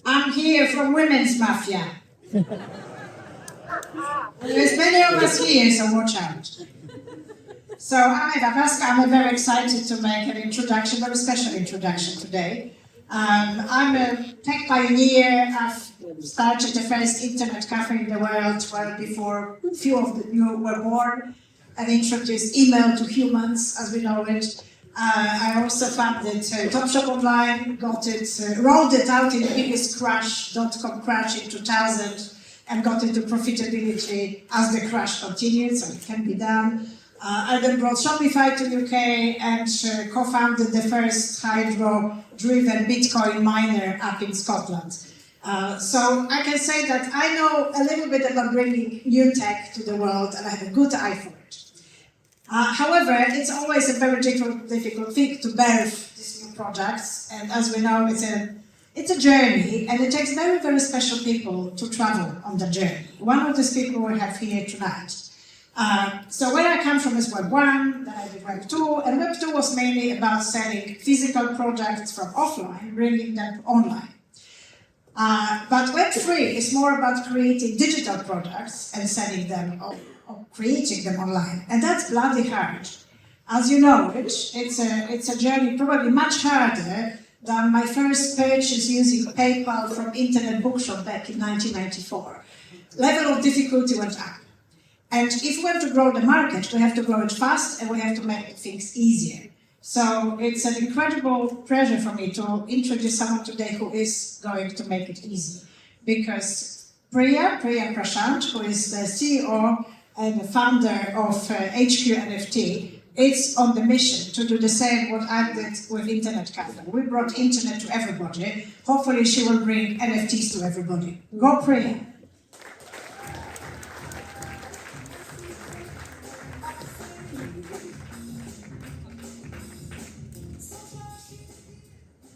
I'm here from Women's Mafia. There's many of us here, so watch out. So I'm very excited to make an introduction, a very special introduction today. I'm a tech pioneer. I've started the first internet cafe in the world well before a few of you were born, and introduced email to humans as we know it. I also founded Topshop Online, rolled it out in the biggest crash, .com crash in 2000, and got into profitability as the crash continued, so it can be done. I then brought Shopify to UK and co-founded the first hydro-driven Bitcoin miner up in Scotland. So I can say that I know a little bit about bringing new tech to the world, and I have a good eye for it. However, it's always a very difficult thing to birth these new projects, and as we know, it's a journey, and it takes very, very special people to travel on the journey. One of these people we have here tonight. So where I come from is Web 1, then I did Web 2, and Web 2 was mainly about selling physical products from offline, bringing them online. But Web 3 is more about creating digital products and selling them or creating them online, and that's bloody hard. As you know, it's a journey probably much harder than my first purchase using PayPal from Internet Bookshop back in 1994. Level of difficulty went up. And if we want to grow the market, we have to grow it fast and we have to make things easier. So it's an incredible pleasure for me to introduce someone today who is going to make it easy. Because Priya Prashant, who is the CEO and the founder of HQNFT, is on the mission to do the same what I did with Internet Cafe. We brought internet to everybody. Hopefully she will bring NFTs to everybody. Go Priya.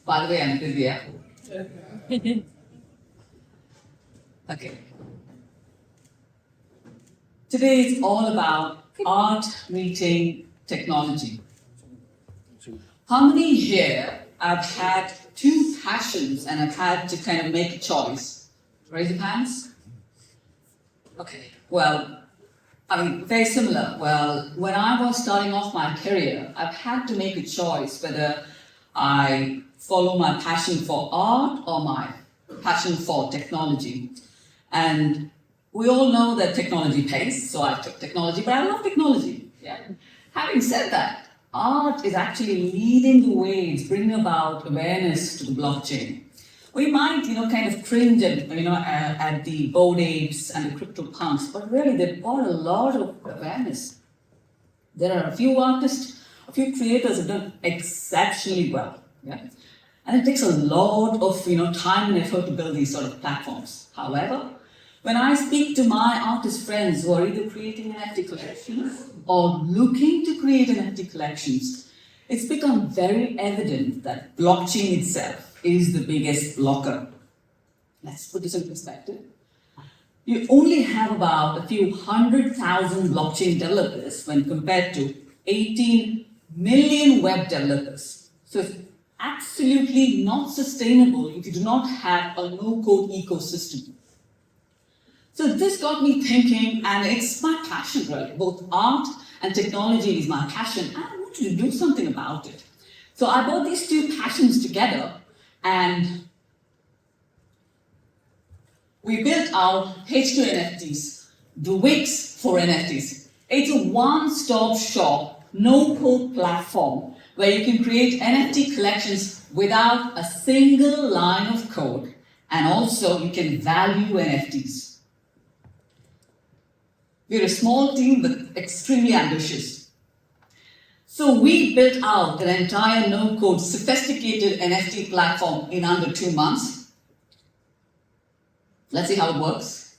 By the way, I'm Divya. Okay. Today it's all about art meeting technology. How many here have had two passions and have had to kind of make a choice? Raise your hands. Okay. Well, I mean, very similar. Well, when I was starting off my career, I've had to make a choice whether I follow my passion for art or my passion for technology. And we all know that technology pays, so I took technology, but I love technology. Yeah. Having said that, art is actually leading the way. It's bringing about awareness to the blockchain. We might, kind of cringe at the Bored Apes and the crypto punks, but really they've got a lot of awareness. There are a few artists, a few creators who have done exceptionally well. Yeah? And it takes a lot of time and effort to build these sort of platforms. However, when I speak to my artist friends who are either creating NFT collections or looking to create NFT collections, it's become very evident that blockchain itself is the biggest blocker. Let's put this in perspective. You only have about a few 100,000 blockchain developers when compared to 18 million web developers. So it's absolutely not sustainable if you do not have a no-code ecosystem. So this got me thinking, and it's my passion really. Both art and technology is my passion, and I wanted to do something about it. So I brought these two passions together, and we built out HQNFTs, the Wix for NFTs. It's a one-stop shop, no-code platform where you can create NFT collections without a single line of code, and also you can value NFTs. We're a small team but extremely ambitious. So we built out an entire no-code, sophisticated NFT platform in under 2 months. Let's see how it works.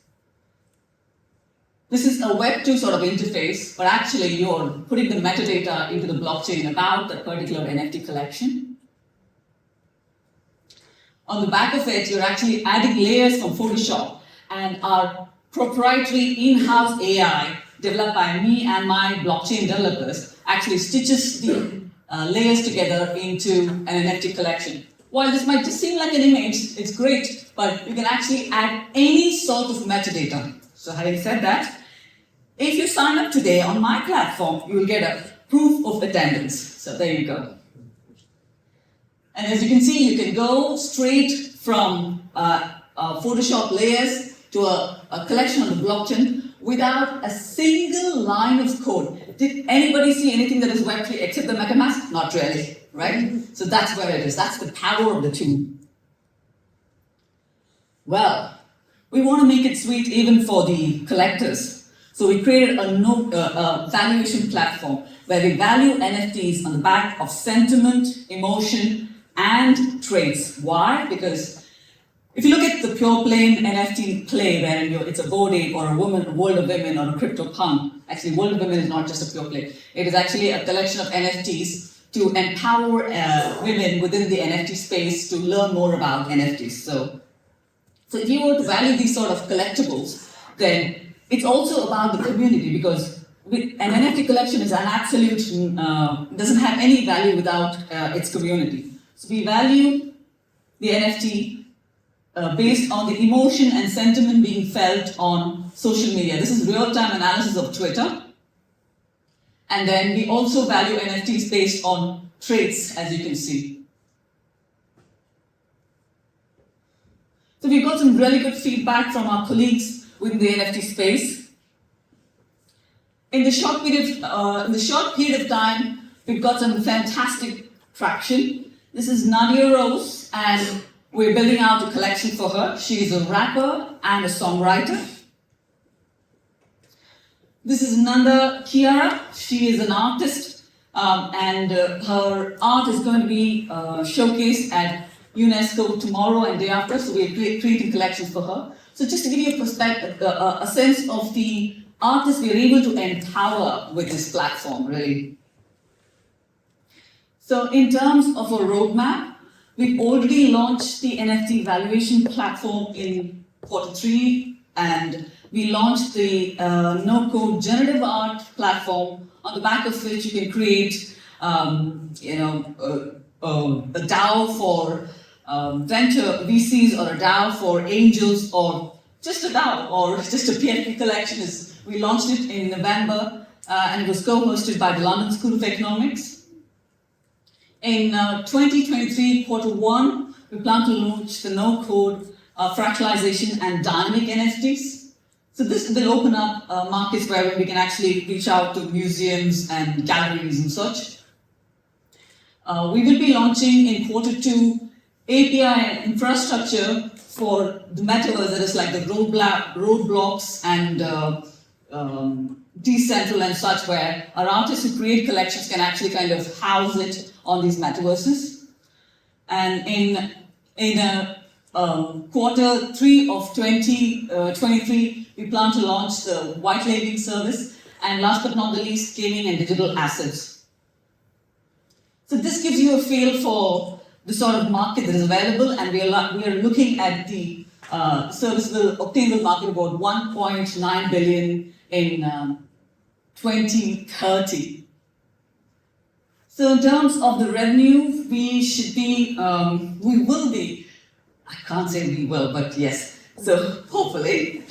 This is a Web 2 sort of interface, but actually you're putting the metadata into the blockchain about that particular NFT collection. On the back of it, you're actually adding layers from Photoshop, and our proprietary in-house AI developed by me and my blockchain developers, actually stitches the layers together into an NFT collection. While this might just seem like an image, it's great, but you can actually add any sort of metadata. So having said that, if you sign up today on my platform, you will get a proof of attendance. So there you go. And as you can see, you can go straight from Photoshop layers to a collection on the blockchain without a single line of code. Did anybody see anything that is Web3 except the MetaMask? Not really, right? So that's where it is. That's the power of the tool. Well, we want to make it sweet even for the collectors. So we created a valuation platform where we value NFTs on the back of sentiment, emotion, and traits. Why? Because if you look at the pure plain NFT play, where it's a Bored Ape or a World of Women or a CryptoPunk, actually World of Women is not just a pure play. It is actually a collection of NFTs to empower women within the NFT space to learn more about NFTs. So if you were to value these sort of collectibles, then it's also about the community, because an NFT collection is an absolute, doesn't have any value without its community. So we value the NFT based on the emotion and sentiment being felt on social media. This is real-time analysis of Twitter. And then we also value NFTs based on traits, as you can see. So we've got some really good feedback from our colleagues within the NFT space. In the short period of time, we've got some fantastic traction. This is Nadia Rose, and we're building out a collection for her. She is a rapper and a songwriter. This is Nanda Kiara. She is an artist, and her art is going to be showcased at UNESCO tomorrow and day after, so we're creating collections for her. So just to give you a perspective, a sense of the artists we're able to empower with this platform, really. So in terms of a roadmap, we've already launched the NFT valuation platform in Q3, and we launched the no-code generative art platform, on the back of which you can create, a DAO for venture VCs, or a DAO for angels, or just a DAO, or just a PFP collection. We launched it in November, and it was co-hosted by the London School of Economics. In 2023, Q1, we plan to launch the no-code fractalization and dynamic NFTs. So this will open up markets where we can actually reach out to museums and galleries and such. We will be launching in Q2 API and infrastructure for the metaverse, that is like the roadblocks and decentral and such, where our artists who create collections can actually kind of house it on these metaverses. And in Q3 of 2023, we plan to launch the white labeling service, and last but not the least, gaming and digital assets. So this gives you a feel for the sort of market that is available, and we are looking at the serviceable, obtainable market of about 1.9 billion in 2030. So in terms of the revenue, we will be, I can't say we will, but yes. So hopefully,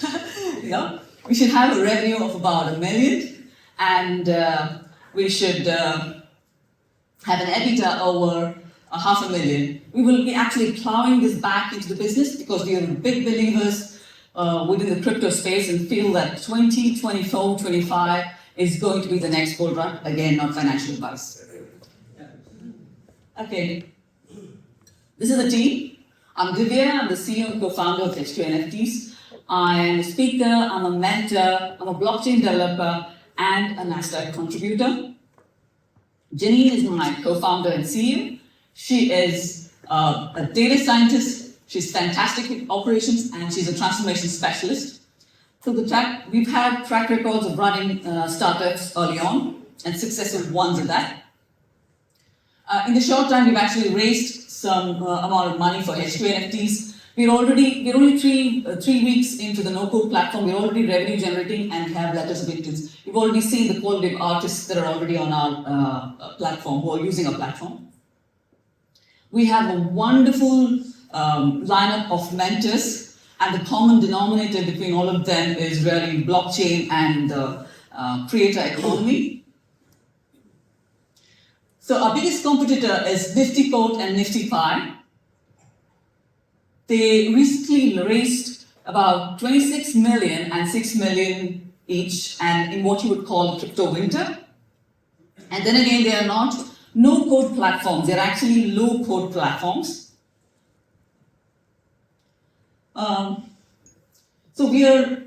we should have a revenue of about $1 million, and we should have an EBITDA over $500,000. We will be actually plowing this back into the business, because we are big believers within the crypto space and feel that 2024-25 is going to be the next bull run. Again, not financial advice. Okay, this is the team. I'm Divya, I'm the CEO and co-founder of HQNFTs. I'm a speaker, I'm a mentor, I'm a blockchain developer, and a NASDAQ contributor. Jenny is my co-founder and CEO. She is a data scientist, she's fantastic with operations, and she's a transformation specialist. So we've had track records of running startups early on, and successful ones at that. In the short time, we've actually raised some amount of money for HQNFTs. We're only three weeks into the no-code platform. We're already revenue generating and we have letters of intent. You've already seen the quality of artists that are already on our platform, who are using our platform. We have a wonderful lineup of mentors, and the common denominator between all of them is really blockchain and the creator economy. So our biggest competitor is Nifty Code and Nifty Pi. They recently raised about 26 million and 6 million each, and in what you would call crypto winter. And then again, they are not no-code platforms, they're actually low-code platforms. So we're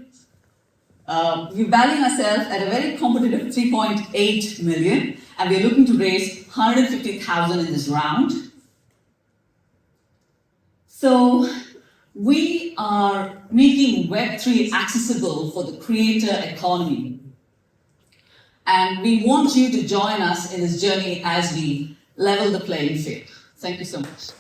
valuing ourselves at a very competitive 3.8 million, and we're looking to raise 150,000 in this round. So we are making Web3 accessible for the creator economy. And we want you to join us in this journey as we level the playing field. Thank you so much.